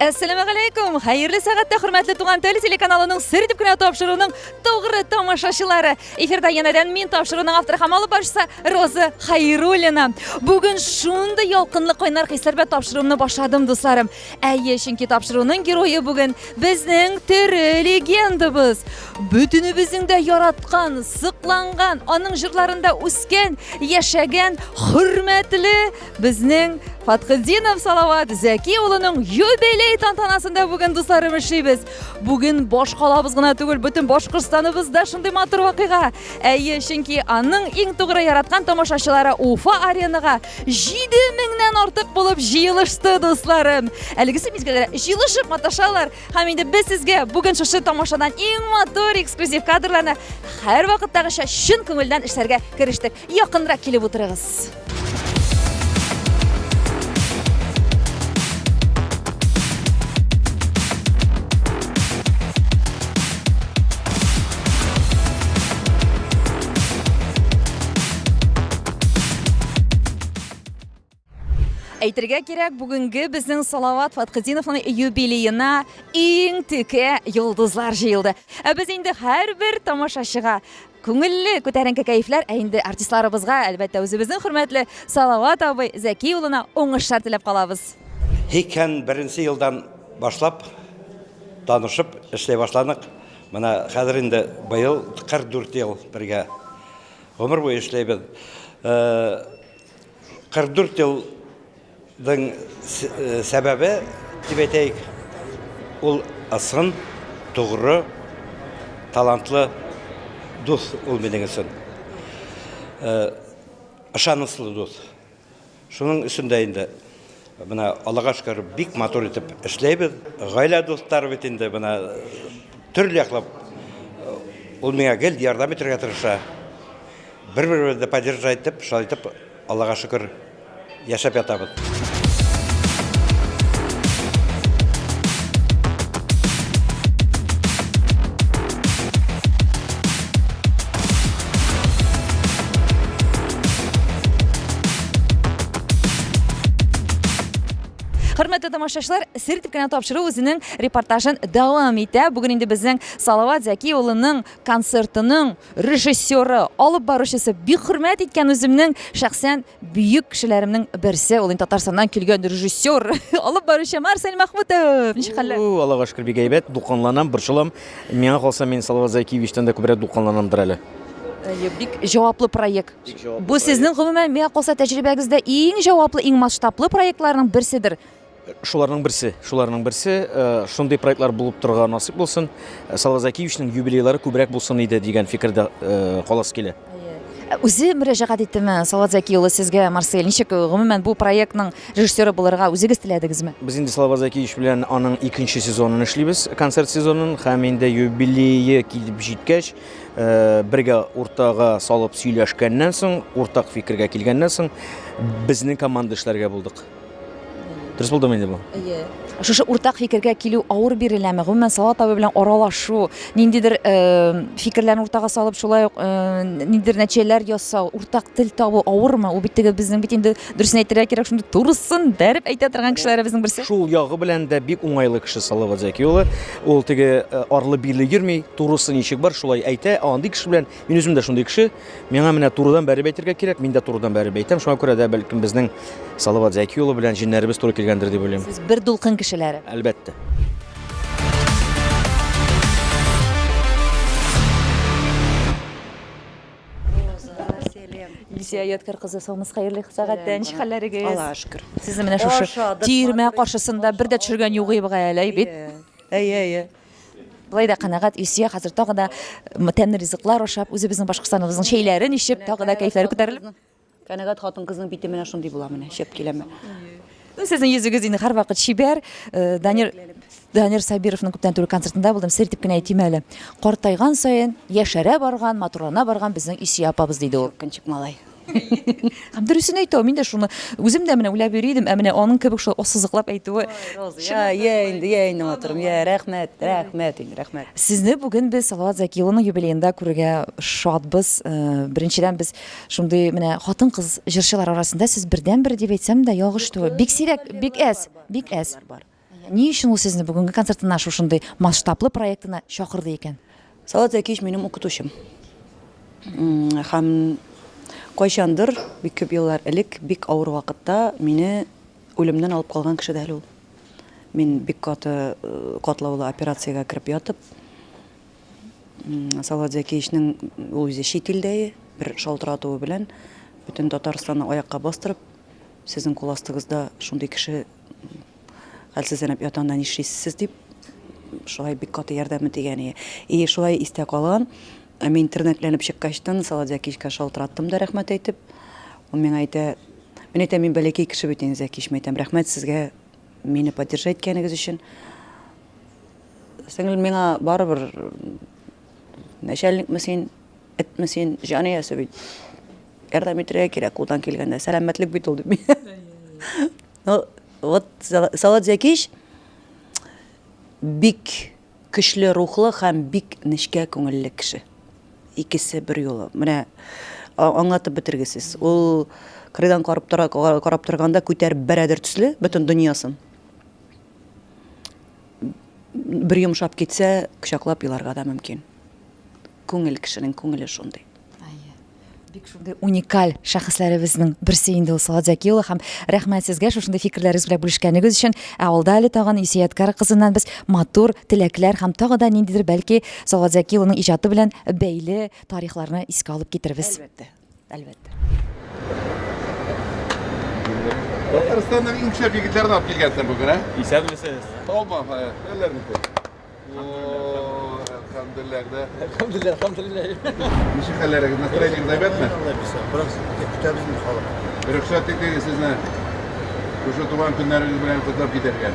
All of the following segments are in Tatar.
Assalamu alaykum. Hayırlı saatda hurmatli Tuğan Tele telekanalının sir etib kina topşırığının to'g'ri tomoshaçilari. Efirda yanadan men topşırığının avtori olib borishsa Roza Xayrulina. Bugun shunday yolqinli qo'ynar hislar bilan topshiruvni boshladim do'stlarim. Chunki topshiruvning giroyi bugun bizning tiri legendamiz. Butunimizda yaratgan, siqlangan, onun jurlarında o'sgan, yashagan hurmatli bizning Fathiddinov Salovat Zakiyo'lining yubiley tantanasida bugun do'stlarim ishlaymiz. Bugun boshqalamiz gina tugul, butun Boshqirdistonimizda shunday motor voqea. Chunki aning eng to'g'ri yaratgan tomoshachilari Ufa arenaga 7000 dan ortiq bo'lib jiyilishdi do'stlarim. Haligi mezgillar jiyilishib matashalar. Ham endi biz sizga bugun shu tomoshadan eng motor eksklyuziv kadrlarni har vaqtdagi shin ko'ngildan ishlarga kirishdik. Yaqinroq kelib o'tiramiz. Aytırga kerak, bugungi bizning Salovat Fathidinovning yubileyina eng teke yulduzlar jiyildi. Biz endi har bir tomoshachiga ko'ngilli ko'tarinki kayflar, endi artistlarimizga albatta o'zimizning hurmatli Salovat abi Zakiyo'lina o'ngishlar tilab qolamiz. Heyken birinci yıldan başlap tanışıp işley başladık. Mana hazır indi bayıl 44 yıl birge ömür boyu işleybiz. 44 yıl sebebi Tibeteyik ol asın, doğru, talantlı dost olmadığınızın. Aşanıslı dost. Şunun üstündeyinde bana Allah'a şükür big motor etip işleybiz. Gayle dostlar bitinde bana türlü yaklap olmaya geldi, yardım etirge tırışa. Bir-birimizi поддержать etip, şöyle etip Allah'a şükür yaşap yatabız. Hurmatli tomoshachilar, sir etib kina topshiruv o'zining reportajini davom etdi. Bugun endi bizning Salovat Zakiyo'lining konsertining rejissyori, olib boruvchisi, behurmat etgan o'zimning shaxsan buyuk kishilarimning birisi, o'yin Tataristondan kelgan rejissyor, olib boruvchi Marsel Mahmudov. Nishqallar. Allohga shukr, bek aybat, do'qonlanam, bir shilam. Menga qolsa men Salovat Zakiyevichdan da ko'proq do'qonlanamdir hali. Bik javobli proyekt. Bu sizning umuman menga qolsa tajribangizda eng javobli, eng masshtabli proyektlarning birisidir. Şularning birisi, shunday proyektlar bo'lib turgan nasib bo'lsin. Salovat Zakiyevichning yubileylari ko'proq bo'lsin edi degan fikrda qolas keladi. O'zi murojaat etdimi Salovat Zakiyo'li sizga Marsel? Nechuk umuman bu proyektning rejissyori bo'lishga o'zingiz tiladingizmi? Biz endi Salovat Zakiyevich bilan uning ikkinchi sezonini ishlaymiz. Konsert sezonini ham endi yubileyi kelib jetgach, birga o'rtaga solib suylashgandan so'ng, o'rtaq fikrga kelgandan so'ng bizning komanda ishlarga bo'ldik. Dürüst buldum endi bu. Şu o'rtaq fikrga keluv og'ir berilami? Umuman Salovat abi bilan aralashuv, nindidir fikrlarni o'rtaga solib, shulay nindidir natijalar yozsa, o'rtaq til tobu og'irmi? U bittiga bizning bit endi durustini aytira kerak, shunda to'g'risin deb ayta turgan kishilarimizning birisi. Shu yog'i bilan da bek o'ng'ayli kishi Salovat Zakiyo'li. U tigi orli birli yurmay, to'g'risini eshik bor, shulay ayta. Andi kishi bilan men o'zimda shunday kishi, menga mana to'g'ridan bari aytirga kerak, menda to'g'ridan bari aytam. Shunga ko'ra da balkim bizning Salovat Zakiyo'li bilan jinlarimiz to'g'ri kelgandir deb o'ylayman. Siz bir dulqin kişilere. Albatta. Lisiyat kırkızı somuz hayırlı saatden çıkarlarıgız. Allah'a şükür. Sizin mene şu tiyirme karşısında bir de çürgen yuğuyu bağayalay bit. Ey. Bulayda qanagat üsiye hazır tağı da temni riziklar oşap, özü bizim Başkırstanımızın şeylerin işip tağı da keyifleri ko'tarilib. Kanagat hatun kızın bitti mene şunday bulamene, şep keleme. Sizin yüzügüz indi har vaqt şiber. Danir Sabirovning ko'pdan turli konsertida bo'ldim. Sir etib kina aytayman hali. Qortaygan sayin yashara borgan, motorlana borgan bizning Isiya apamiz deydi u. Kinchik malay. Ham durustini aytdim, men de shuni o'zim de mana o'ylab yurdim, amina onun kibik shu osizliqlab aytdi. Endi motorim. Rahmat, rahmat. Sizni bugun biz Salovat Zakiyo'lining yubileyida ko'rga shodmiz. Birinchidan biz shunday mana xotin-qiz jirchilar orasida siz birdan bir deb aytsam da yog'ishdi. Big Sirak, Big S. Ни өчен ул сезне бүгенге концертына шушындай масштаблы проектына чакырды икән? Салат Зәкиевич минем укытучым. Һәм кайчандыр бик күп еллар элек бик авыр вакытта мине үлемнән алып калган кеше дә әле ул. Мин бик катлаулы операциягә кирип ятып, Салат Зәкиевичнең ул үзе чит илдә бер шалтыратуы белән бөтен Татарстанны аякка бастырып, сезнең кул астыгызда шундый кеше хәлсезләнеп ятганда нишлисез дип, шулай бик каты ярдәме тигән. И шулай истә калган. Мин тернәкләнеп чыккачтан Салат Зәкиевичкә шалтыраттым да рәхмәт әйтеп. Ул миңа әйтә, мин бәләкәй кеше бит инде Зәкиевич, әйтәм, рәхмәт сезгә мине поддержать иткәнегез өчен. Сеңел миңа барыбер начальникме син, этме син, җаниясе бит. Ярдәм итәргә кирәк кулдан килгәндә, сәламәтлек бит ул дип. Ну, вот Салат Зәкиевич бик көчле рухлы һәм бик нечкә күңелле кеше. Икесе бер юлы. Менә аңлатып бетергесез. Ул кырыйдан карап торганда күтәреп бәрәдер төсле бөтен дөньясын. Бер йомшап китсә, кочаклап еларга да мөмкин. Күңел кешенең күңеле шундый. Бик шундый уникаль шәхесләребезнең берсе инде ул Салат Зәки улы һәм рәхмәт сезгә шушындай фикерләрегез белән бүлешкәнегез өчен. Авылда әле тагын Исияткар кызыннан без матур теләкләр һәм тагы да ниндидер бәлки Салат Зәки улының иҗаты белән бәйле тарихларны искә алып китербез. Әлбәттә. Татарстанның иң шәп егетләрен алып килгәнсең бүген, Исәнмесез? Талма, хәерләрне. Алхамдулиллах. Ничек хәлләрегез, настроениегез әйбәтме? Рөхсәт итегез сезне ошо туган көннәрегез белән котлап китәргә.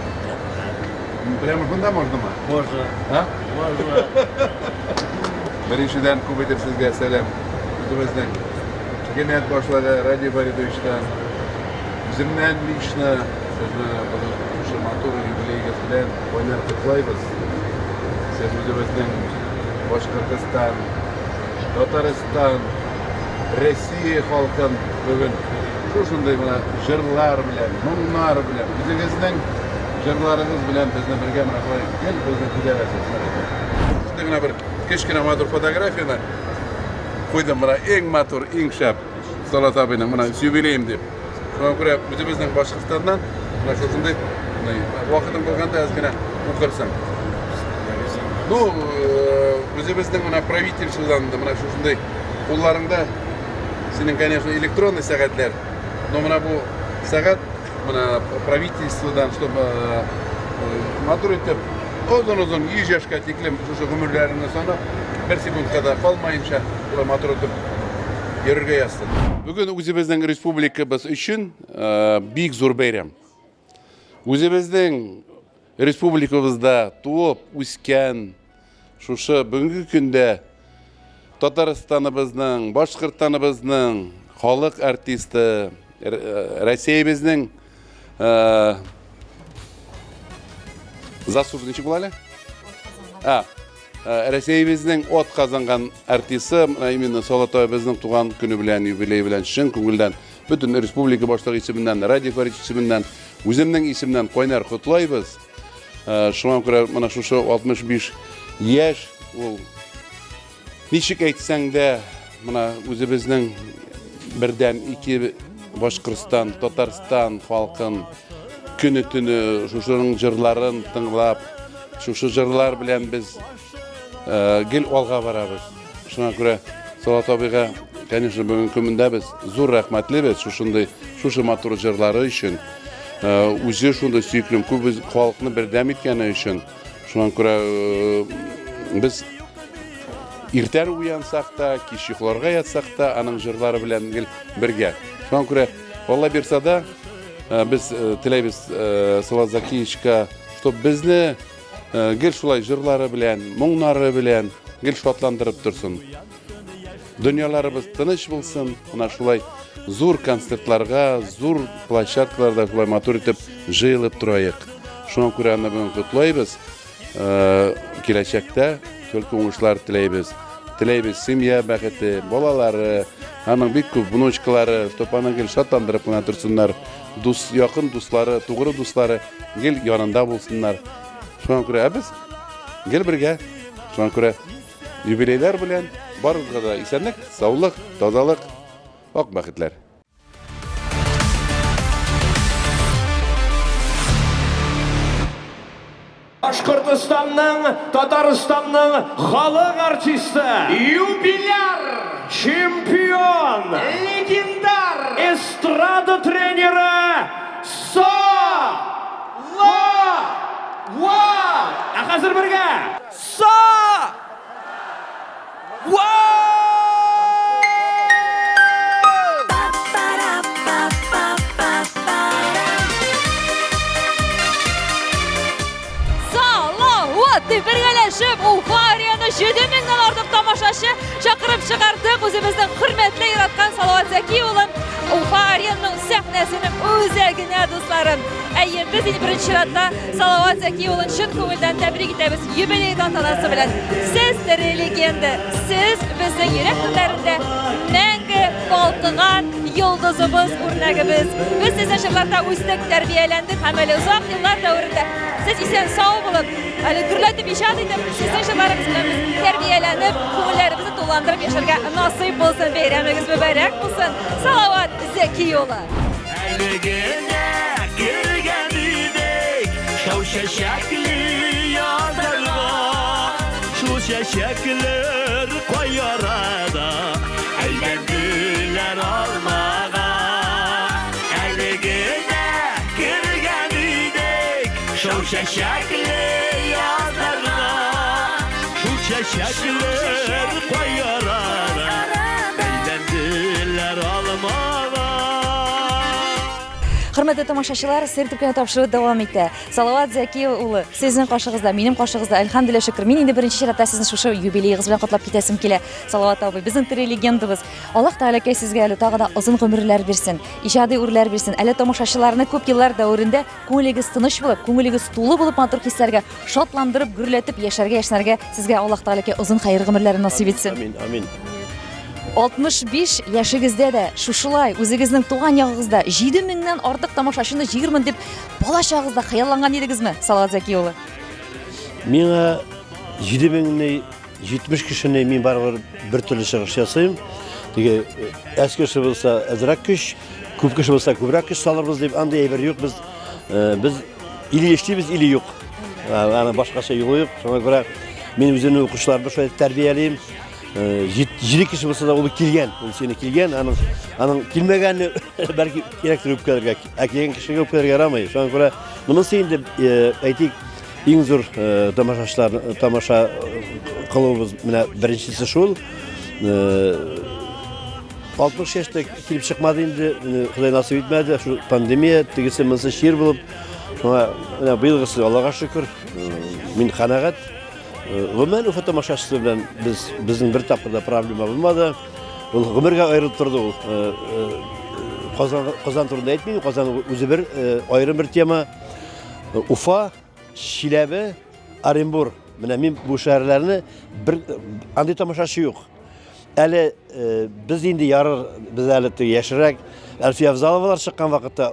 Прямо бунда можнамы? Можно. А? Можно. Беренчедән күп итеп сезгә сәлам. Үзебезнең җәмгыять башлыгы Радий Борисовичтан, үземнән лично сезне ошо матур юбилейгез белән кайнар котлайбыз. Сез үзебезнең Башкортстан, Татарстан, Россия халкын бүген шушындай менә җырлар белән, моңнар белән, үзегезнең җырларыгыз белән безне бергә менә кылай гел безне күтәрәсез. Шундый гына бер кечкенә матур фотографияны куйдым менә иң матур, иң шәп Салат абыйның менә юбилеем дип. Шуңа күрә үзебезнең Башкортстаннан менә шушындай вакытың булганда аз гына укырсың. Ну, үзебезнең менә правительстводан менә шушындай кулларыңда синең, конечно, электронный сәгатьләр. Но менә бу сәгать менә правительстводан, чтобы матур итеп озын-озын 100 яшькә тиклем шушы гомерләреңне санап, бер секундка да калмаенча матур итеп йөрергә язсын. Бүген үзебезнең республикабыз өчен бик зур бәйрәм. Үзебезнең республикабызда туып, үскән, шушы бүгенге көндә Татарстаныбызның, Башкортстаныбызның халык артисты, Россиябезнең заслуженный ничек була әле? Россиябезнең от казанган артисты, именно Салат абыйның туган көне белән, юбилей белән чын күңелдән бөтен республика башлыгы исеменнән, Радий Борисович исеменнән, үземнең исемнән кайнар котлайбыз. Шуңа күрә менә шушы 65 яшь ул ничек әйтсәң дә менә үзебезнең бердән ике Башкортстан, Татарстан халкын көне-төне шушының җырларын тыңлап, шушы җырлар белән без гел алга барабыз. Шуңа күрә Салат абыйга, конечно, бүген көмендә без зур рәхмәтлебез шушы матур җырлары өчен. Үзе шунда сөйклем күп халыкны бердәм иткәне өчен. Шуңа күрә без иртән уянсак та, кич йокларга ятсак та, аның җырлары белән гел бергә. Шуңа күрә Алла бирсә дә без теләйбез Салат Зәкиевичкә, чтоб безне гел шулай җырлары белән, моңнары белән гел шатландырып торсын. Дөньяларыбыз тыныч булсын, менә шулай зур концертларга, зур площадкаларда шулай матур итеп җыелып торайык. Шуңа күрә аны бүген котлайбыз. Киләчәктә только уңышлар теләйбез. Теләйбез семья бәхете, балалары, Аның бик күп внучкалары, Степанның гел шатландырып кына турсыннар. Дус, якын дуслары, тугры дуслары гел янында булсыннар. Шуңа күрә без гел бергә. Шуңа күрә юбилейлар белән барыгызга да исәнлек, саулык, тазалык, ак бәхетләр. Башкортстанның, Татарстанның халық артисты, юбиляр, чемпион, легендар, эстрада тренеры Хәзер бергә. Салават бергәләшеп Уфа арена 7000-дән артык тамашачы чакырып чыгардык. Үзебезнең хөрмәтле яраткан Салават Зәки улын Уфа аренаның сәхнәсенең үзәгенә, дусларым. Әйе, без инде беренче чиратта Салават Зәки улын чын күңелдән тәбрик итәбез юбилей тантанасы белән. Сез тере легенда, сез безнең йөрәк төбләрендә мәңге балкыган йолдызыбыз, үрнәгебез. Без сезнең чырларда үстек, тәрбияләндек һәм әле озак еллар дәврендә сез исән сау булып, әле гөрләтеп иҗат итеп, сезнең чырларыгыз белән без тәрбияләнеп, күңелләребезне туландырып яшәргә насыйп булсын, бәйрәмегез мөбарәк булсын. Салават Зәки улы. Әлегенә кергән идек, шау чәчәкле язарга, шул чәчәкләр кайарада, әйләнделәр алмага. Әлегенә кергән идек, шау чәчәкле язарга, шул чәчәкләр кайарада, әйләнделәр алмага. Хөрмәтле тамашачылар, сер төпкән тапшыру дәвам итә. Салават Зәки улы, сезнең кашыгызда, минем кашыгызда, әлхәмдүлилләh шөкер. Мин инде беренче чиратта сезне шушы юбилейгыз белән котлап китәсем килә. Салават абый, безнең тере легендабыз. Аллаһ Тәгалә сезгә әле тагы да озын гомерләр бирсен, иҗади үрләр бирсен. Әле тамашачыларны күп еллар дәврендә күңелегез тыныч булып, күңелегез тулы булып матур хисләргә, шатландырып, гөрләтеп яшәргә, яшнәргә сезгә Аллаһ Тәгалә озын хәйр гомерләрен насыйп итсен. Амин, амин. 65 яшыгызда да шушылай үзегезнең туган ягыгызда 7000-дән артык тамашачыны җигермен дип балачагызда хыялланган идегезме, Салават Зәки улы? Миңа 7000-не 70 кешене мин барыбер бер төрле чыгыш ясыйм. Теге әскер кеше булса азрак көч, күп кеше булса күбрәк көч салырбыз дип андый әйбер юк. Без или эшлибез, или юк. Аны башкача юк. Шуңа күрә мин үземнең укучыларны шулай тәрбиялим. 7 кеше булса да ул килгән, ул сине килгән, аның килмәгәнне бәлки кирәктер үпкәләргә, килгән кешегә үпкәләргә ярамый. Шуңа күрә монысы инде әйтик иң зур тамаша кылуыбыз менә беренчесе шул. 60 яшьтә килеп чыкмады инде, Ходай насыйп итмәде, шу пандемия, тегесе монысы шир булып. Шуңа менә быелгысы Аллага шөкер, мин канәгать. Гомумән Уфа тамашачысы белән безнең бер тапкырда проблема булмады. Ул гомергә аерылып торды ул. Казан турында әйтмим, Казан үзе бер аерым бер тема. Уфа, Чиләбе, Оренбур. Менә мин бу шәһәрләрне бер андый тамашачы юк. Әле без инде ярыр, без әле яшәрәк Әлфия Авзаловалар чыккан вакытта,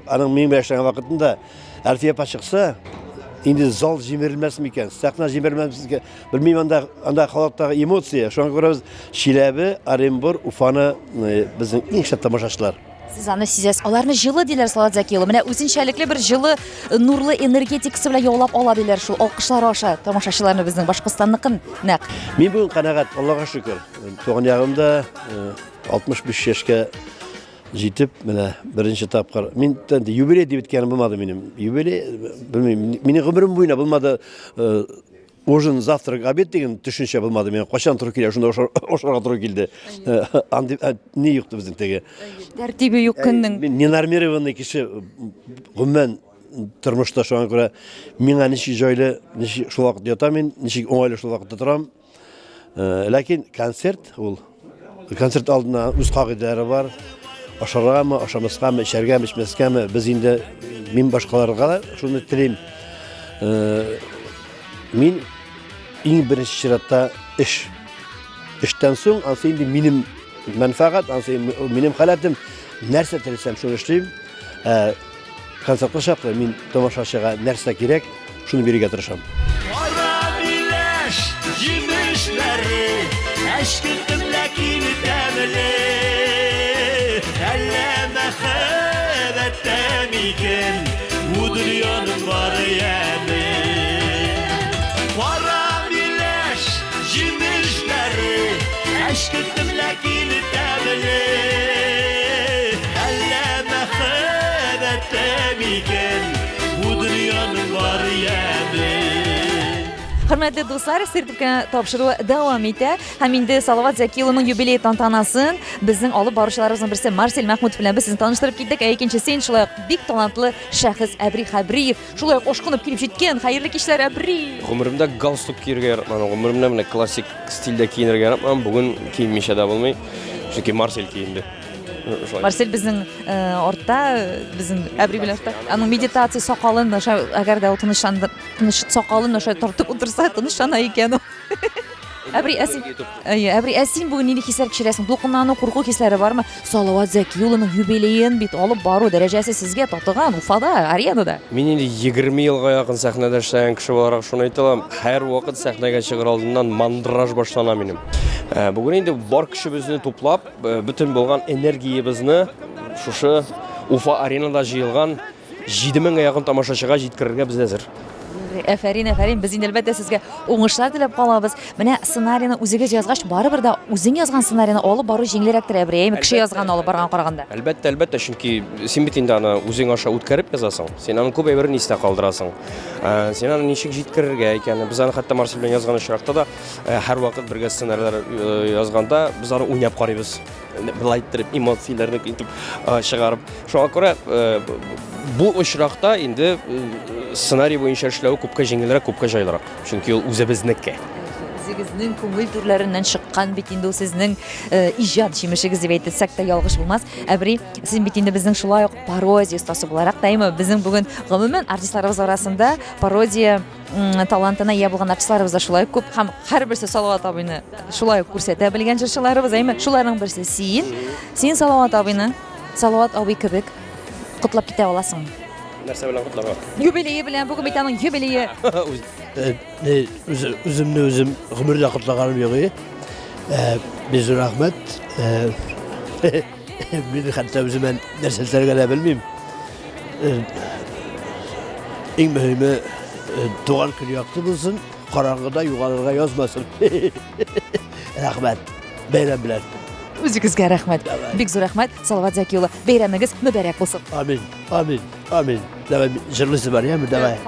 аның мин яшәгән вакытында Әлфия чыкса, инде зал җимерелмәс микән, сәхнә җимерелмәс микән. Белмим, анда халыктагы эмоция. Шуңа күрә без Чиләбе, Оренбур, Уфаны безнең иң шәп тамашачылар. Сез аны сизәс. Аларны җылы диләр, Салават Зәки улы. Менә үзенчәлекле бер җылы, нурлы энергетикасы белән яулап ала диләр шул алкышлар аша тамашачыларны безнең Башкортстанныкын нәкъ. Мин бүген канәгать, Аллага шөкер. Туган ягымда 65 яшькә җитеп, менә беренче тапкыр. Мин юбилей дип иткәнем булмады минем. Юбилей, белмим, минем гомерем буена булмады. Ужин, завтрак, обед деген төшенчә булмады. Мен качан туры килә, шунда ошарга туры килде. Не юкты безнең теге. Тәртибе юк көннең. Мин ненормированный кеше гомумән тормышта шуңа күрә миңа ничек җайлы, ничек шул вакыт ятам мин, ничек оңайлы шул вакытта торам. Ләкин концерт алдына үз кагыйдәләре бар. Ашаргамы, ашамаскамы, эчәргәме, эчмәскәме, без инде мин башкаларга шуны телим. Мин иң беренче чиратта эштән соң, ансы инде минем Мәнфәгать, минем халатым нәрсә теләсәм шуны эшлим. Концертка чаклы мин тамашачыга нәрсә кирәк, шуны бирергә тырышам. Kara bileş gümüşleri Eşkırdım lakin temeli Elleme xevettem iken Bu dünyanın var yemi Kara bileş gümüşleri Eşkırdım lakin temeli Elleme xevettem iken Bu dünyanın var yemi Hörmətli dostlar, sertifikat topşırığı devam etə. Həm indi Salavat Zəkiyevin yubiley tantanaсын bizning olib boruvchilarimizdan birisi Marsel Mahmudov bilan biz sizni tanishtirib ketdik. Ikkinchisi shulay bek talantli shaxs Abri Xabriyev. Shulay qo'shqinib kelib ketgan. Xayrli kishlar Abri. Ömrümdə galstuk kiyirgə yaratmadım. Ömrümdə mənə klassik stildə kiyinirgə yaratmadım. Bugün kiyinmişə də bulmay. Çünki Marsel kiyindi. Marsel bizning ortda, bizning Abri bilan ortda. Aның meditatsiya soqolin, agar da tinish soqolin tortib o'tirsa, tinishana ekan. Abri Asin bugün neydi hisler kişilersin? Dokunağının korku hisleri var mı? Salavat Zəkiyev'nin юбилейін bit alıp barу dərəcəsi sizge tatığan Ufada, arenada. Мен енді 20 жылға жақын сахнада эшләгән кеше буларак шуны әйтә алам. Һәр вакыт сахнага чыгыр алдыннан мандраж башлана минем. Бүген инде бар кешебезне туплап, бүтән булган энергиябызны шушы Уфа аренада җыелган 7000 га якын тамашачыга җиткерергә без әзер. Әфәрин, без инде әлбәттә сезгә уңышлар теләп калабыз. Менә сценарийны үзегез язгач, барыбер да үзең язган сценарийны алып бару җиңелрәктер Әбрием, кеше язган алып барган караганда. Әлбәттә, чөнки син бит инде аны үзең аша үткәреп язасың. Син аны күп әйберне истә калдырасың. Син аны ничек җиткерергә икәнне, без аны хәтта Марсель белән язган очракта да һәр вакыт бергә сценарийлар язганда без аны уйнап карыйбыз. Былай иттереп, эмоцияләрне итеп чыгарып. Шуңа күрә бу очракта инде сценарий буенча эшләү күпкә җиңелрәк, күпкә җайлырак. Чөнки ул үзебезнеке. Үзегезнең күңел түрләреннән чыккан бит инде ул сезнең иҗат җимешегез дип әйтсәк тә ялгыш булмас. Әбри, сез бит инде безнең шулай ук пародия остасы буларак даймы безнең бүген гомумән артистларыбыз арасында пародия талантына ия булган артистларыбыз да шулай күп һәм һәрберсе Салават абыйны шулай күрсәтә белгән җырчыларыбыз, әйме, шуларның берсе син Салават абыйны Салават абый кебек котлап китә аласың. Нәрсә белән котларга? Юбилее белән, бүген бит аның юбилее. Үземне үзем гомердә котлаганым юк. Без рәхмәт. Мин хәтта үземә нәрсә эшләргә дә белмим. Иң мөһиме туган көн якты булсын, караңгыда югарыга язмасын. Рәхмәт. Бәйрәм белән. Үзегезгә рәхмәт. Бик зур рәхмәт. Салават Зәкиевна, бәйрәмегез мөбарәк булсын. Амин. Давай җырлыйсы бар, яме, давай.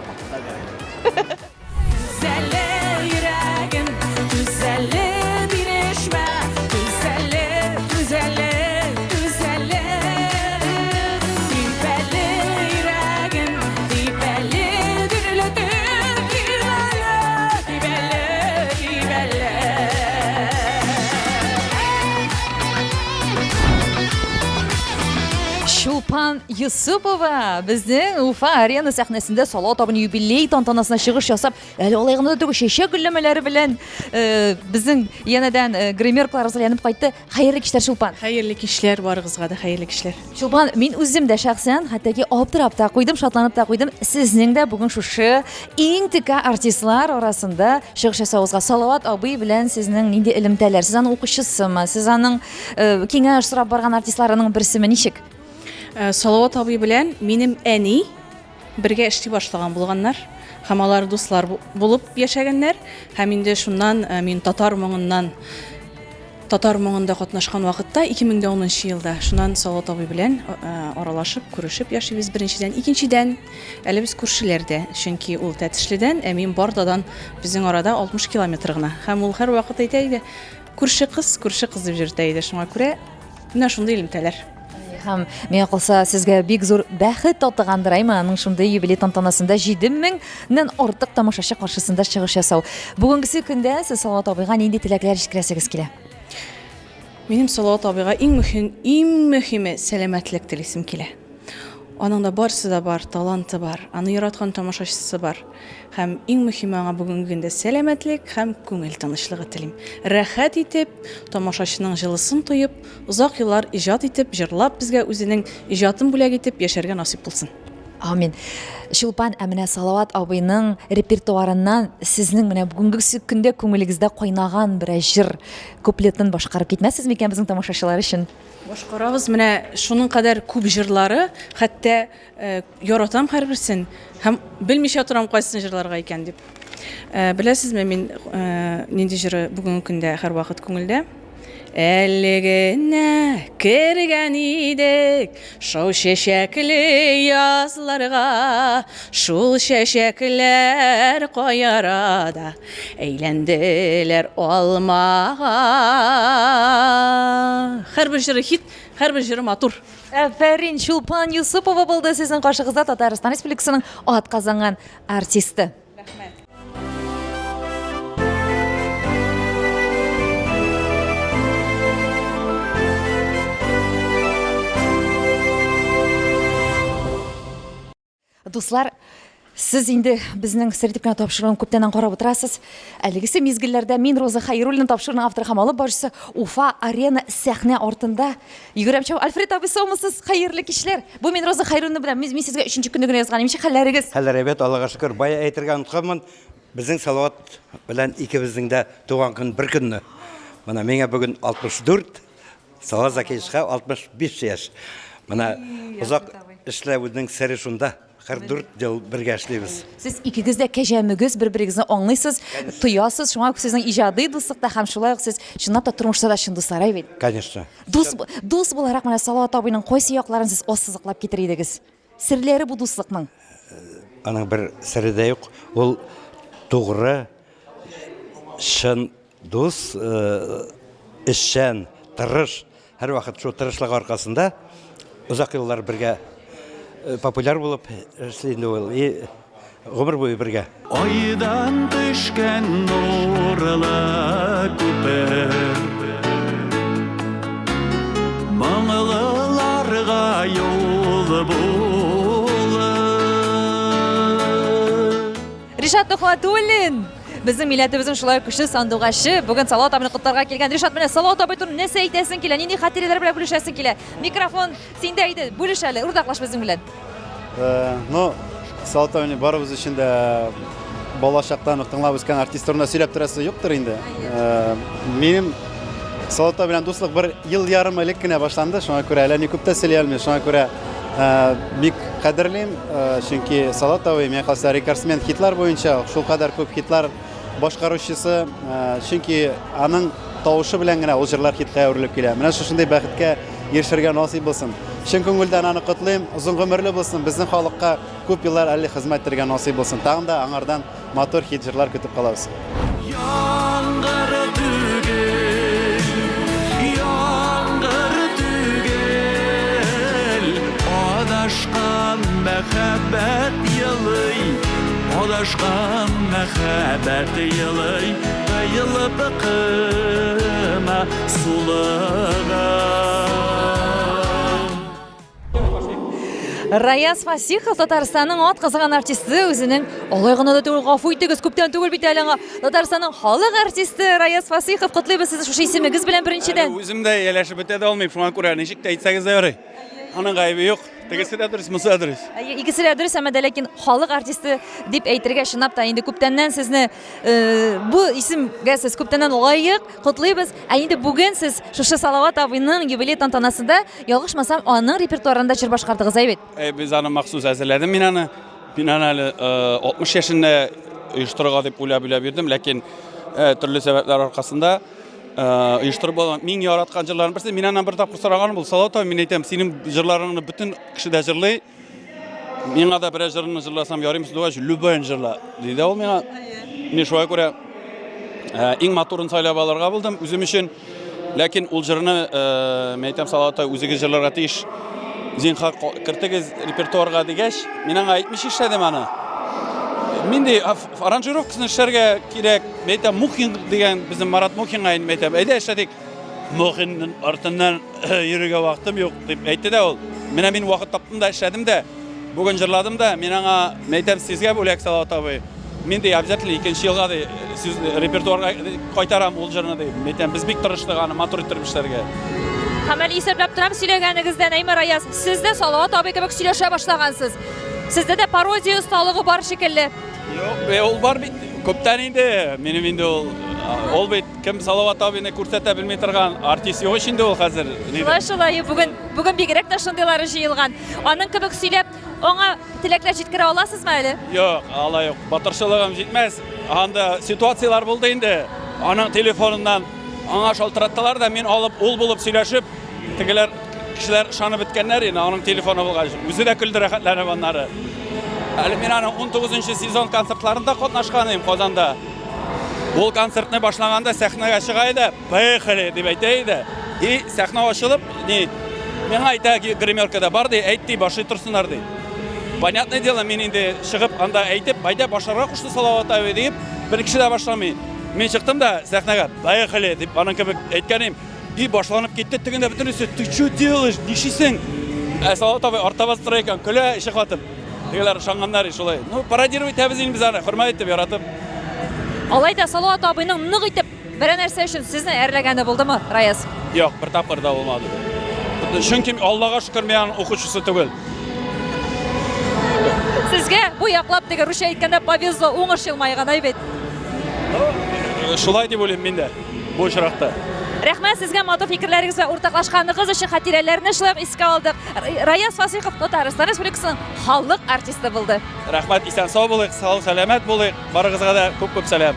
Шулпан Юсупова безнең Уфа арена сәхнәсендә Салават абыйның юбилей тантанасына чыгыш ясап, әле алай гына түгел шешә гөлләмәләре белән безнең янәдән гримеркаларыбыз янып кайтты. Хәерле кичләр Шулпан. Хәерле кичләр барыгызга да, хәерле кичләр. Шулпан, мин үзем дә шәхсән хәтта аптырап та куйдым, шатланып та куйдым. Сезнең дә бүген шушы иң тика артистлар арасында чыгыш ясавызга Салават абый белән сезнең нинди элемтәләр? Сез аның укучысымы? Сез аның киңәш сорап барган артистларының берсеме ничек? Салават абый белән минем әни бергә эшли башлаган булганнар. Һәм алар дуслар булып яшәгәннәр. Һәм инде шуннан мин татар моңыннан татар моңында катнашкан вакытта 2010 елда шуннан Салават абый белән аралашып, күрешеп яшибез беренчедән. Икенчедән, әле без күршеләрдә, чөнки ул Тәтешледән, ә мин Бардадан безнең арада 60 километр гына. Һәм ул һәр вакыт әйтә иде, күрше кыз дип йөртә иде. Шуңа күрә менә шундый элемтәләр. Һәм миңа калса сезгә бик зур бәхет татыгандыр әйме аның шундый юбилей тантанасында 7000нән артык тамашачы каршысында чыгыш ясау. Бүгенгесе көндә сез Салават абыйга нинди теләкләр җиткерәсегез килә? Минем Салават абыйга иң мөһиме сәламәтлек телисем килә. Аның да барысы да бар, таланты бар, аны яраткан тамашачысы бар. Һәм иң мөһиме аңа бүгенге көндә сәламәтлек һәм күңел тынычлыгы телим. Рәхәт итеп, тамашачының җылысын тоеп, узак еллар иҗат итеп, җырлап безгә үзенең иҗатын бүләк итеп яшәргә насыйп булсын. Амин. Шулпан, әмінә Салават абыйның репертуарынан сезнең менә бүгенге көндә күңелегездә кайнаган бер җыр куплетін башкарып китмәсез микән безнең тамашачылар өчен? Башкарабыз, менә шуның кадәр күп җырлары, хәтта яратам һәрберсен һәм белмичә торам кайсын җырларга икән дип. Беләсезме, мин нинди җыры бүгенге көндә һәрвакыт күңелдә? Әлегенә кергән идек шау чәчәкле язларга, шул чәчәкләр каярада әйләнделәр алмага. Һәрбер җыры хит, һәрбер җыры матур. Афәрин, Шулпан Юсупова булды сезнең каршыгызда, Татарстан Республикасының атказанган артисты. Дуслар, сіз инде безнең сертификат тапшыруын күптәннән карап утырасыз. Әлегесе мизгелләрдә мин Роза Хәйруллина тапшыруының авторы һәм алып баручысы Уфа Арена сәхнә артында йөгерәмчәү Альфред абый, саумысыз, хәерле кичләр. Бу мин Роза Хәйруллина белән мин сезгә 3нче көнне генә язган. Ничек хәлләрегез? Хәлләр әйбәт, Аллага шөкер. Бая әйтергә онытканмын. Безнең Салават белән икебезнең дә туган көн бер көнне. Менә миңа бүген 64, Салават Закиевичка 65 яшь. Менә узак эшләүнең сәре шунда. 44 ел бергә эшлибез. Сез икегез дә кәҗәмегез, бер-берегезне аңлыйсыз, тоясыз, шуңа сезнең иҗади дуслыкта һәм шулай ук сез чынлап та тормышта да чын дуслар бит. Конечно. Дус буларак менә Салават абыйның кайсы якларын сез ассызыклап китер идегез? Серләре бу дуслыкның? Аның бер сире дә юк. Ул тугры, шын дус, эшчән, тырыш. Һәр вакыт шул тырышлык аркасында узак еллар бергә популяр булып эшләнде ул. Гомер буе бергә. Айдан төшкән нурлы күпер, моңлыларга юл булыр. Ришат Тухватуллин, безнең милләтебезнең шулай көчле сандугашы, бүген Салават абыйны котларга килгән. Ришат, менә Салават абый турында нәрсә әйтәсең килә? Нинди хатирәләр белән бүлешәсең килә? Микрофон синдә иде. Бүлеш әле, уртаклаш безнең белән. Салават абыйны барыбыз өчен дә балачактан ук тыңлап үскән артист турында сөйләп торасы юктыр инде. Минем Салават абый белән дуслык бер ел ярым элек кенә башланды. Шуңа күрә әле ни күп тә сөйли алмыйм. Шуңа күрә бик кадерлим, чөнки Салават абый миңа калса рекордсмен хитлар буенча шул кадәр күп хитлар башкаручысы, чөнки аның тавышы белән генә ул җырлар хитка әверелеп килә. Менә шушындый бәхеткә ирешергә насыйп булсын. Чын күңелдән аны котлыйм, озын гомерле булсын, безнең халыкка күп еллар әле хезмәт итәргә насыйп булсын. Тагын да аңардан матур хит җырлар көтеп калабыз. Яңгыр түгел, адашкан мәхәббәт елый, адашкан мәхәббәт елый, кыйылып кыма сулыга. Раяз Фасихов, Татарстанның атказанган артисты, үзенең алай гына да түгел, гафу итегез, күптән түгел бит әле аңа. Татарстанның халык артисты Раяз Фасихов, котлыйбыз сезне шушы исемегез белән беренчедән. Үзем дә яләшеп бетә дә алмыйм, шуңа күрә ничек тә әйтсәгез дә ярый. Аның гаебе юк. Тегесе дә дөрес, мосы да дөрес. Икесе дә дөрес, әмма дә ләкин халык артисты дип әйтергә чынлап та инде күптәннән сезне бу исемгә сез күптәннән лаек котлыйбыз. Инде бүген сез шушы Салават абыйның юбилей тантанасында ялгышмасам аның репертуарында җыр башкардыгыз бит. Без аны махсус әзерләдем мин аны. Мин аны әле 60 яшендә оештырырга дип уйлап бирдем, ләкин төрле сәбәпләр аркасында оештырып булган. Мин яраткан җырларның берсе, мин аннан бер тапкыр сораганым бул. Салават абый, мин әйтәм, синең җырларыңны бөтен кеше дә җырлый. Миңа да бер җырны җырласам ярыймы дугач, любой җырла. Диде ул миңа. Мин шуңа күрә иң матурын сайлап алырга булдым үзем өчен. Ләкин ул җырны мин әйтәм, Салават абый үзегез җырларга тиеш. Зинхар кертегез репертуарга дигәч, мин аңа әйтмиш эшләдем аны. Мин дә аранжировкасын эшләргә кирәк. Мин әйтәм, Мухин дигән безнең Марат Мухинга әйтәм, әйдә эшләдек. Мухинның артыннан йөрергә вакытым юк дип әйтте дә ул. Менә мин вакыт таптым да эшләдем дә, бүген җырладым да, мин аңа мәйтәм сезгә бүләк Салават абый. Мин дә обязательно икенче елга да сез репертуарга кайтарам ул җырны да. Мәйтәм без бик тырыштык аны матур иттереп эшләргә. Һәм әле исәпләп торам сөйләгәнегездән Әймәр Аяз, сез дә Салават абый кебек сөйләшә башлагансыз. Сездә дә пародия осталыгы бар шикелле. Юк, ул бар бит. Күптән инде. Минем инде ул бит кем Салават абыйны күрсәтә белми торган артист юк инде ул хәзер. Шулай, бүген бигрәк тә шундыйлары җыелган. Аның кебек сөйләп, аңа теләкләр җиткерә аласызмы әле? Юк, алай юк. Батырчылыгым җитмәс. Анда ситуациялар булды инде. Аның телефоныннан аңа шалтыраттылар да, мин алып ул булып сөйләшеп, тегеләр кешеләр ышанып беткәннәр инде, аның телефоны булгач. Үзе дә көлде рәхәтләнеп аннары. Әле мин аның 19-нчы сезон концертларында катнашкан идем Казанда. Ул концертны башлаганда сәхнәгә чыга иде, "Поехали" дип әйтә иде. И сәхнә ачылып, миңа әйтә ки, гримеркада бар ди, әйтти, башлый торсыннар ди. Понятное дело, мин инде чыгып анда әйтеп, "Байда башларга кушты Салават абый" дип, бер кеше дә башламый. Мин чыктым да сәхнәгә, "Поехали" дип аның кебек әйткәнем. И башланып китте, тегендә бөтенесе, "Ты что делаешь? Нишисең?" Салават абый артта бастыра икән, көлә, ишек атып. Тегеләр ышанганнар шулай. Ну, пародировать итәбез инде без аны, хөрмәт итеп, яратып. Алайда Салават абыйның нык итеп бер нәрсә өчен сезне әрләгәне булдымы, Раяз? Юк, бер тапкыр да булмады. Чөнки Аллага шөкер, мен укучысы түгел. Сезгә бу яклап теге русча әйткәндә повезло, уңыш елмайган бит. Шулай дип уйлыйм мин дә бу очракта. Рәхмәт сезгә матур фикерләрегез ва уртаклашканыгыз өчен, хатирәләрне шулай искә алдык. Раяз Фасыйхов Татарстан Республикасының халык артисты булды. Рәхмәт, исән сау булыйк, сау сәламәт булыйк. Барыгызга да күп сәлам.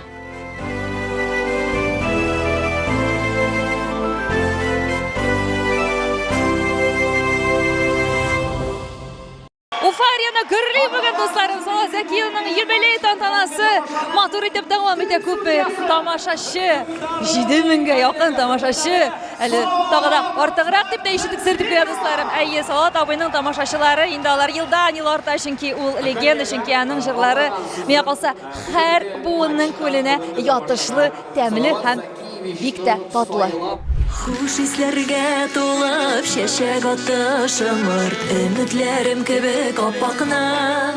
Уфарияны гөрли бүген дусларым, Салават Зәкиевның юбилей тантанасы матур итеп дәвам итә. Күп тамашачы, 7000-гә якын тамашачы. Әле тагы да артыграк дип тә ишетик сөртеп куя дусларым. Әйе, Салават абыйның тамашачылары инде алар елдан-ел арта, чөнки ул легенда, чөнки аның җырлары миңа калса һәр буынның күленә ятышлы, тәмле һәм бик тә татлы. Хуш исләргә тулып чәчәк аты шымырт, өметләрем кебек аппакна.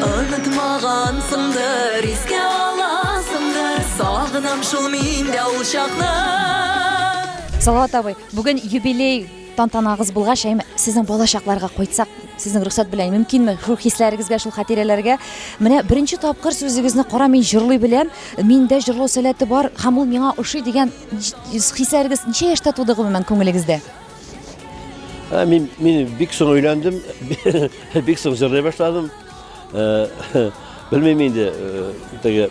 Онытмагансыңдыр, искә аласыңдыр, сагынам шул мин дә ул чакны. Салават абый, бүген юбилей тантанагыз булгач, сезнең балачакларга кайтсак, сезнең рөхсәт белән мөмкинме? Шул хисләрегезгә, шул хатирәләргә. Менә беренче тапкыр сүзегезне кара, мин җырлый беләм, миндә җырлау сәләте бар, һәм ул миңа ошый дигән хисләрегез ничә яшьтә туды гомумән күңелегездә? Мин бик соң өйләндем, бик соң җырлый башладым. Белмим инде, теге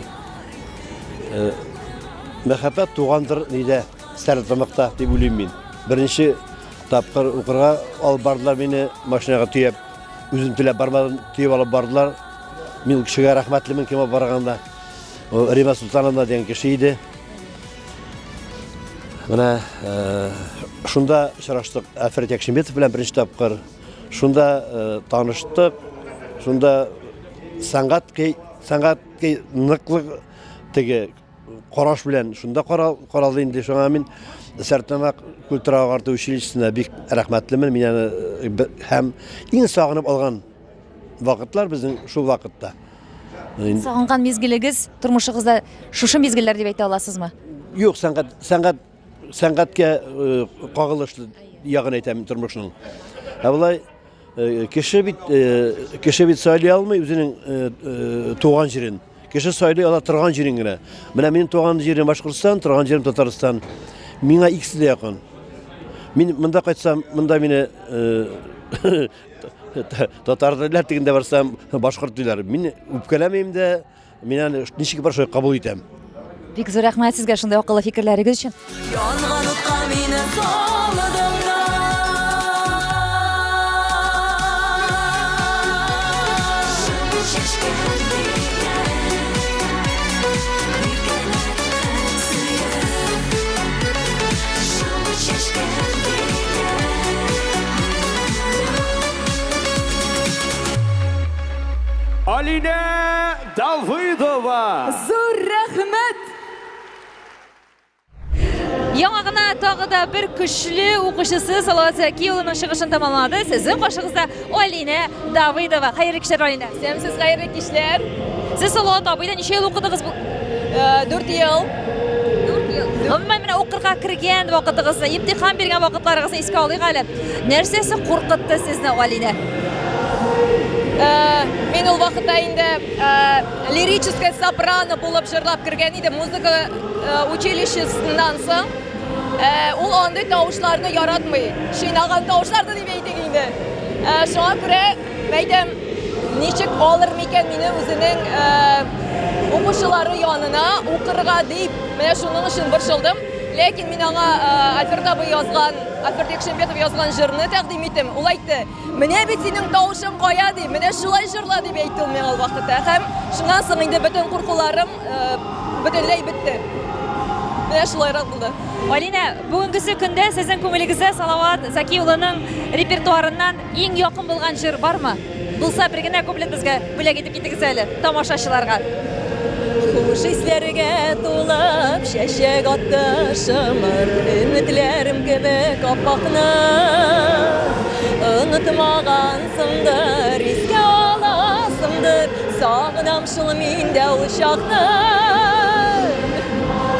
мәхәббәт тугандыр нидә, Стәрлетамакта дип уйлыйм мин. Беренче тапкыр укырга алып бардылар мине, машинага төяп, үзем теләп бармадым, төяп алып бардылар. Мин ул кешегә рәхмәтлемен, кем барганда. Рима Султановна дигән кеше иде. Менә шунда очраштык Африт Якшимбетов белән беренче тапкыр. Шунда таныштык. Шунда сәнгать ныклык теге караш белән шунда каралды инде. Шуңа мин Стәрлетамак культура агарту училищесына бик рәхмәтлемен. Мин аны һәм иң сагынып алган вакытлар безнең шул вакытта. Сагынган мизгилегез тормышыгызда шушы мизгилләр дип әйтә аласызмы? Юк, сәнгатькә кагылышлы ягын әйтәм тормышның. Булай кеше бит сайлый алмый үзенең туган җирен. Кеше сайлый ала торган җирен генә. Менә минем туган җирем Башкортстан, торган җирем Татарстан. Миңа икесе дә якын. Мин монда кайтсам, монда мине татар диләр дигәндә барсам, башкорт диләр. Мин үпкәләмим дә, мин аны ничек бар шулай кабул итәм. Бик зур рәхмәт сезгә шундый акыллы фикерләрегез өчен. Янган утка мине салдыңда. Алинә Давыдова. Зур рәхмәт. Яңа гына тагы да бер көчле укучысы Салават Закиеваның чыгышын тамамлады. Сезнең каршыгызда Алина Давыдова. Хәерле кичләр, Алина. Сез хәерле кичләр. Сез Салават абыйда ничә ел укыдыгыз? 4 ел. 4 ел. Гомумән менә укырга кергән вакытыгызда, имтихан биргән вакытларыгызны искә алыйк әле. Нәрсәсе куркытты сезне, Алина? Мен ул вакытта инде лирическое сопрано булып җырлап кергән идем музыка училищесыннан соң. Ул андый тавышларны яратмый. Шыйнаган тавышларны дип әйтик инде. Шуңа күрә әйтәм, ничек алыр микән мине үзенең укучылары янына укырга дип, менә шуның өчен борчылдым. Ләкин мин аңа Альфред абый язган, Альфред Екшембетов язган җырны тәкъдим иттем. Ул әйтте: "Менә бит синең тавышың кая" дип, менә шулай җырла дип әйтте ул миңа ул вакытта. Һәм шуннан соң инде бөтен куркуларым бөтенләй бетте. Менә шулайрак булды. Алина, бүгенгесе көндә сезнең күңелегездә Салават Закиеваның репертуарыннан иң якын булган җыр бармы? Булса бер генә куплет безгә бүләк итеп китегез әле тамашачыларга. Хуш исләргә тулып чәчәк атты шымыр өметләрем кебек аппакны Онытмагансыңдыр, искә аласыңдыр Сагынам шул мин дә ул чакны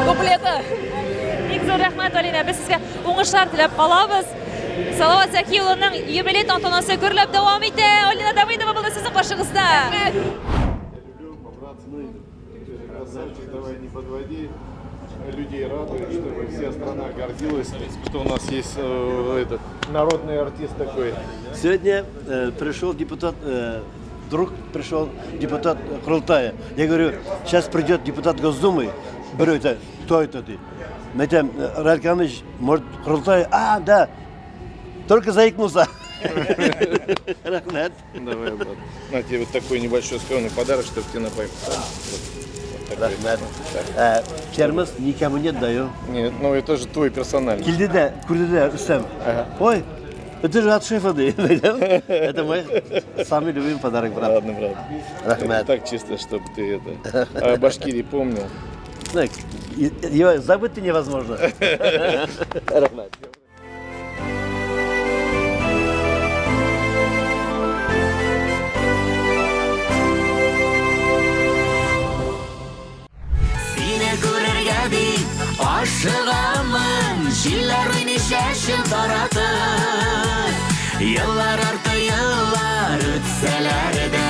Куплеты. Бик зур рәхмәт, Алина. Без сезгә уңышлар теләп калабыз. Салават Закиеваның юбилей тантанасы гөрләп дәвам итә. Алина Давыдова булды сезнең каршыгызда. Давай не подводи. Людей радует, чтобы вся страна гордилась, что у нас есть этот народный артист такой. Сегодня пришел депутат, вдруг пришел депутат Крылтая. Я говорю, сейчас придет депутат Госдумы. Беру это, кто это ты? Метем, Радканович, может, Крылтай? А, да, только заикнулся. Рахмет. Давай, брат. На тебе вот такой небольшой скромный подарок, чтобы тебе на память. Рахмет. Термос никому не отдаю. Нет, ну это тоже твой персональный. Кильдеде, Курдеде, Рустем. Ой, это же от шефа, это мой самый любимый подарок, брат. Ладно, брат. Рахмет. Так чисто, чтобы ты это о Башкирии помнил. Ее забыть невозможно. Рахмет. Aşığamın Şiller oyunu şaşıl taratır Yıllar artı yıllar ötseler de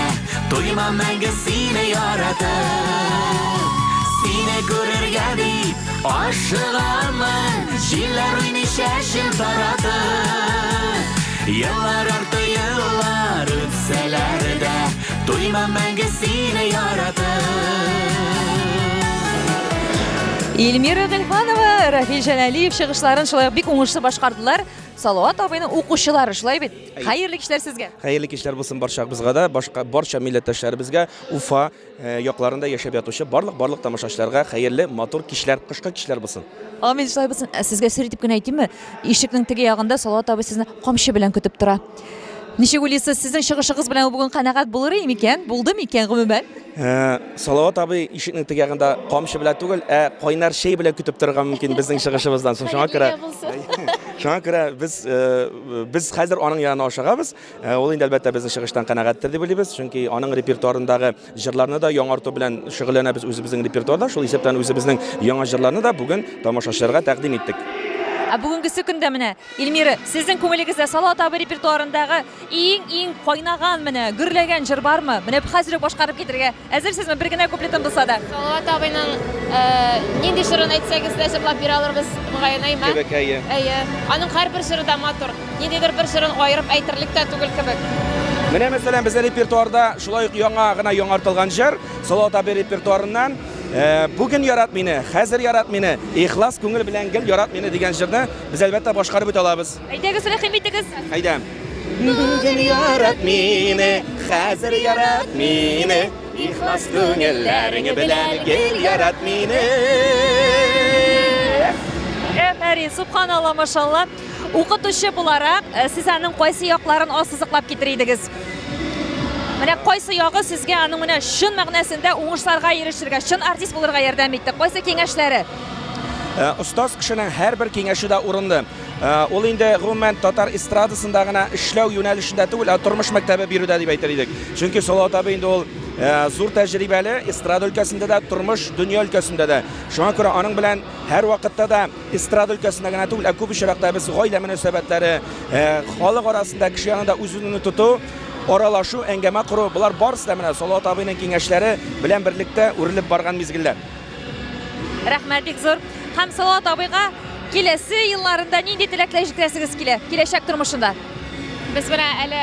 Duymam məngə seni yaratır Seni görürge deyip Aşığamın Şiller oyunu şaşıl taratır Yıllar artı yıllar ötseler de Duymam məngə seni yaratır Эльмира Гөлханова, Рафил Җаналиев чыгышларын шулай бик уңышлы башкардылар. Салават абыйның укучылары шулай бит. Хәерле кичләр сезгә. Хәерле кичләр булсын барчабызга да, барча милләттәшләребезгә, Уфа якларында яшәп ятучы барлык тамашачыларга хәерле, матур кичләр, кышкы кичләр булсын. Амин, шулай булсын. Сезгә сер итеп кенә әйтимме? Ишекнең теге ягында Салават абый сезне камчы белән көтеп тора. Ничек уйлыйсыз, сезнең чыгышыгыз белән бүген канәгать булыр микән? Булдымы икән гомумән? Салават абый ишекнең теге ягында камчы белән түгел, кайнар шәй белән көтеп торырга мөмкин безнең чыгышыбыздан. Шуңа күрә без хәзер аның янына ашыгабыз. Ул инде әлбәттә безнең чыгыштан канәгатьтер дип уйлыйбыз, чөнки аның репертуарындагы җырларны да яңарту белән шөгыльләнәбез үзебезнең репертуарда. Шул исәптән үзебезнең яңа җырларны да бүген тамашачыларга тәкъдим иттек. Бүгенгесе көндә менә Эльмира, сезнең күңелегездә Салават абый репертуарындагы иң кайнаган менә гөрләгән җыр бармы? Менә хәзер башкарып китергә әзерсезме? Бер генә куплетын булса да. Салават абыйның нинди җырын әйтсәгез дә җырлап бирә алырбыз, мөгаенәйме? Әйе. Аның һәрбер җыры да матур. Ниндидер бер җырын аерып әйтерлек тә түгел кебек. Менә мәсәлән безнең репертуарда шулай ук яңа гына яңартылган җыр Салават абый репертуарыннан Бүген ярат мине, хәзер ярат мине, ихлас күңел белән гел ярат мине дигән җырны без әлбәттә башкарып үтә алабыз. Әйдәгез, рәхим итегез. Әйдәм. Бүген ярат мине, хәзер ярат мине, ихлас күңелләреңе белән гел ярат мине. Афәрин, субханалла, машалла. Укытучы буларак, сез аның кайсы якларын ассызыклап китер идегез? Менә кайсы ягы сезгә аның менә шын мәгънәсендә уңышларга ирешергә, шын артист булырга ярдәм итте? Кайсы киңәшләре? ustoz kishining har bir kengashida o'rinli. Ol endi umuman Tatar estradasida gina ishlaw yo'nalishida tugul, turmush maktabi beruvda deb aytaylik. Chunki Salovat aba endi ol zo'r tajribali estrada өлкәсендә дә, turmush dunyo өлкәсендә дә. Шуңа күрә аның белән һәр вакытта да estrada өлкәсендә генә түгел, күп очракта без гаилә мөнәсәбәтләре, халык арасында кеше янында үзүнең тоту, аралашу, әңгәмә кору, булар барысы да менә Салават абыйның киңәшләре белән берлектә үрелеп барган мизгелләр. Рәхмәт бик зур. Һәм Салават абыйга киләсе елларында нинди теләкләр җиткерәсегез килә? Киләчәк тормышында. Без белән әле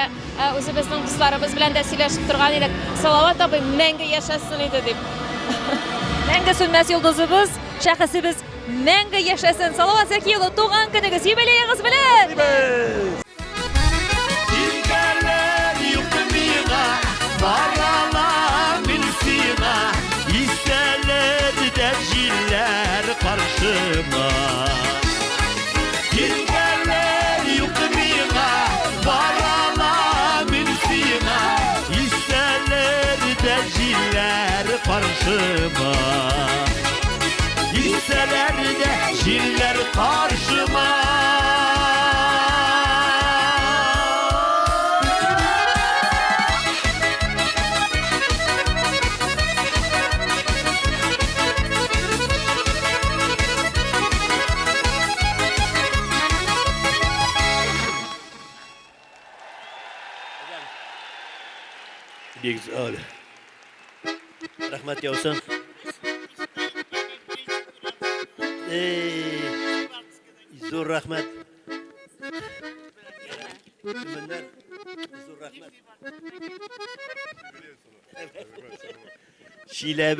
үзебезнең дусларыбыз белән дә сөйләшеп торган идек. Салават абый мәңге яшәсен иде дип. Мәңге сүнмәс йолдызыбыз, шәхесебез мәңге яшәсен. Салават Зәки улы, туган көнегез, юбилеегыз белән! Karşıma Girgerler yıkmına Varala minsina İsterler de jiller karşıma İsterler de jiller karşıma Güzel. Rahmet yavsun. Zor rahmet. Minler. Zor rahmet. Şile